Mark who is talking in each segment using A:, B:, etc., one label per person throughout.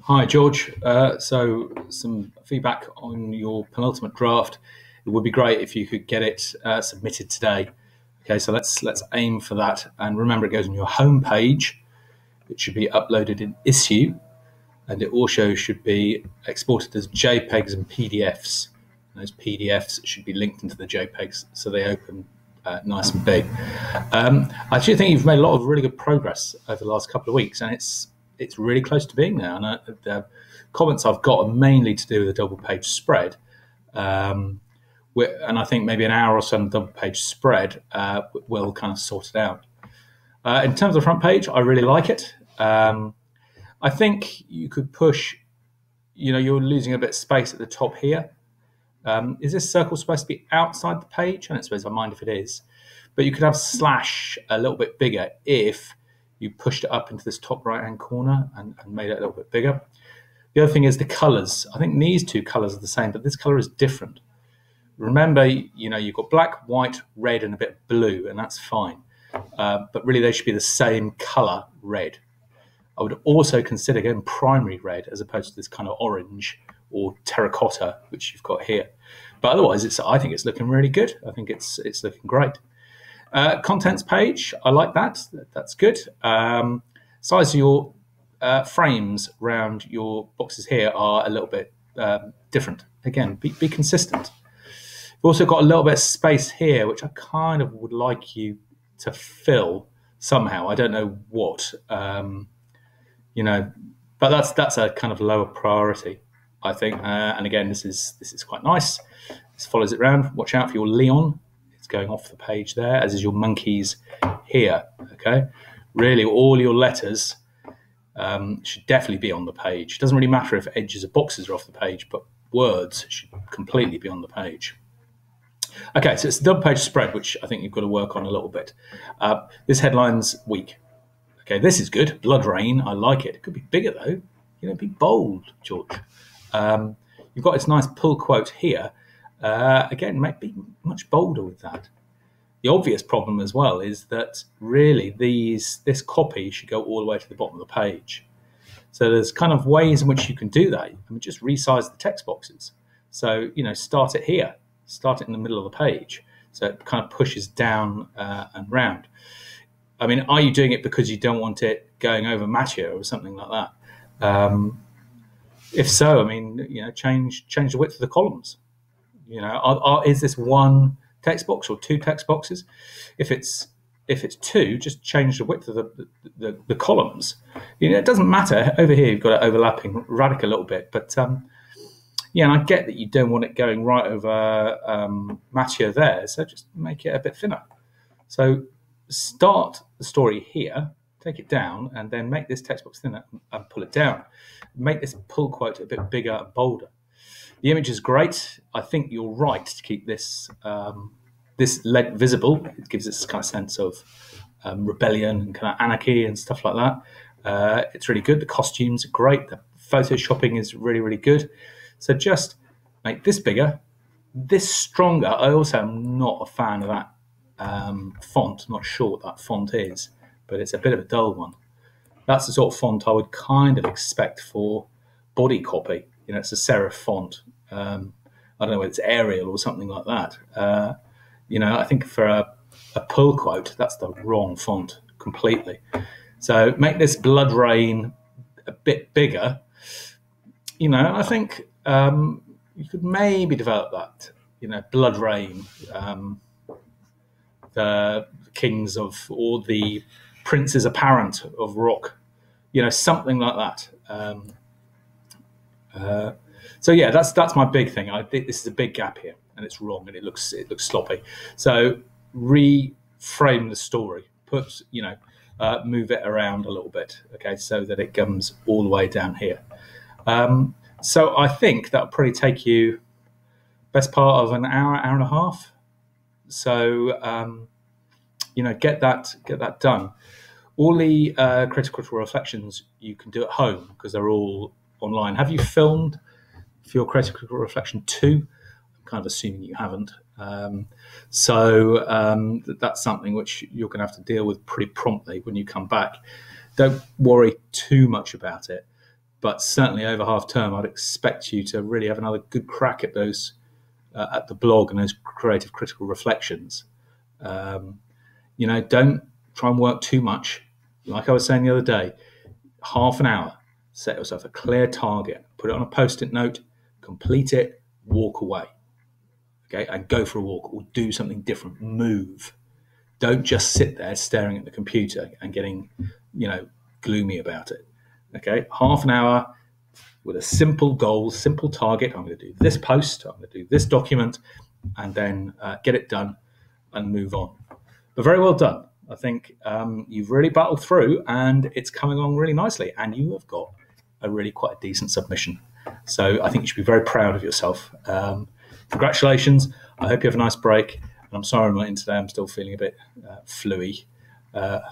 A: Hi, George. So some feedback on your penultimate draft. It would be great if you could get it submitted today. Okay, so let's aim for that. And remember, it goes on your home page. It should be uploaded in Issue, and it also should be exported as JPEGs and PDFs. And those PDFs should be linked into the JPEGs, so they open nice and big. I actually think you've made a lot of really good progress over the last couple of weeks, and it's really close to being there. And the comments I've got are mainly to do with the double page spread. And I think maybe an hour or so on the double page spread will kind of sort it out. In terms of the front page, I really like it. I think you could push, you're losing a bit of space at the top here. Is this circle supposed to be outside the page? And I suppose I mind if it is. But you could have slash a little bit bigger if you pushed it up into this top right-hand corner and made it a little bit bigger. The other thing is the colors. I think these two colors are the same, but this color is different. Remember, you've got black, white, red, and a bit of blue, and that's fine. But really, they should be the same color, red. I would also consider going primary red as opposed to this kind of orange or terracotta, which you've got here. But otherwise, I think it's looking really good. I think it's looking great. Contents page, I like that. That's good. Size of your frames around your boxes here are a little bit different. Again, be consistent. You've also got a little bit of space here, which I kind of would like you to fill somehow. I don't know what, but that's a kind of lower priority, I think. And again, this is quite nice. This follows it around. Watch out for your Leon. Going off the page there, as is your monkeys here. Okay, really, all your letters should definitely be on the page. It doesn't really matter if edges of boxes are off the page, but words should completely be on the page. Okay, so it's the double page spread, which I think you've got to work on a little bit. This headline's weak. Okay, this is good. Blood Rain, I like it. It could be bigger though. Be bold, George. You've got this nice pull quote here. Again, might be much bolder with that. The obvious problem as well is that really this copy should go all the way to the bottom of the page. So there's kind of ways in which you can do that. I mean, just resize the text boxes. So, start it here. Start it in the middle of the page. So it kind of pushes down and round. I mean, are you doing it because you don't want it going over Mattia or something like that? If so, I mean, change the width of the columns. Is this one text box or two text boxes? If it's two, just change the width of the columns. It doesn't matter. Over here, you've got it overlapping radical a little bit, but and I get that you don't want it going right over Mattia there, so just make it a bit thinner. So start the story here, take it down, and then make this text box thinner and pull it down. Make this pull quote a bit bigger and bolder. The image is great. I think you're right to keep this lead visible. It gives this kind of sense of rebellion and kind of anarchy and stuff like that. It's really good. The costumes are great. The photoshopping is really, really good. So just make this bigger, this stronger. I also am not a fan of that font. I'm not sure what that font is, but it's a bit of a dull one. That's the sort of font I would kind of expect for body copy. It's a serif font. I don't know whether it's Arial or something like that. I think for a pull quote, that's the wrong font completely. So make this Blood Rain a bit bigger. I think you could maybe develop that. Blood Rain, the kings of, or the princes apparent of rock. Something like that. So yeah, that's my big thing. I think this is a big gap here, and it's wrong, and it looks sloppy. So reframe the story. Move it around a little bit, okay, so that it comes all the way down here. So I think that'll probably take you best part of an hour and a half. So get that done. All the critical reflections you can do at home because they're all online. Have you filmed for your critical reflection 2? I'm kind of assuming you haven't. So that's something which you're going to have to deal with pretty promptly when you come back. Don't worry too much about it. but certainly over half term, I'd expect you to really have another good crack at those, at the blog and those creative critical reflections. Don't try and work too much. Like I was saying the other day, half an hour, set yourself a clear target, put it on a post-it note, complete it, walk away. Okay, and go for a walk or do something different, move. Don't just sit there staring at the computer and getting, gloomy about it. Okay, half an hour with a simple goal, simple target. I'm going to do this post, I'm going to do this document, and then get it done and move on. But very well done. I think you've really battled through and it's coming along really nicely. And you have got a really quite a decent submission. So I think you should be very proud of yourself. Congratulations. I hope you have a nice break. And I'm sorry I'm not in today. I'm still feeling a bit fluey.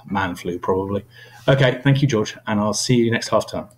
A: Man flu, probably. Okay, thank you, George. And I'll see you next half term.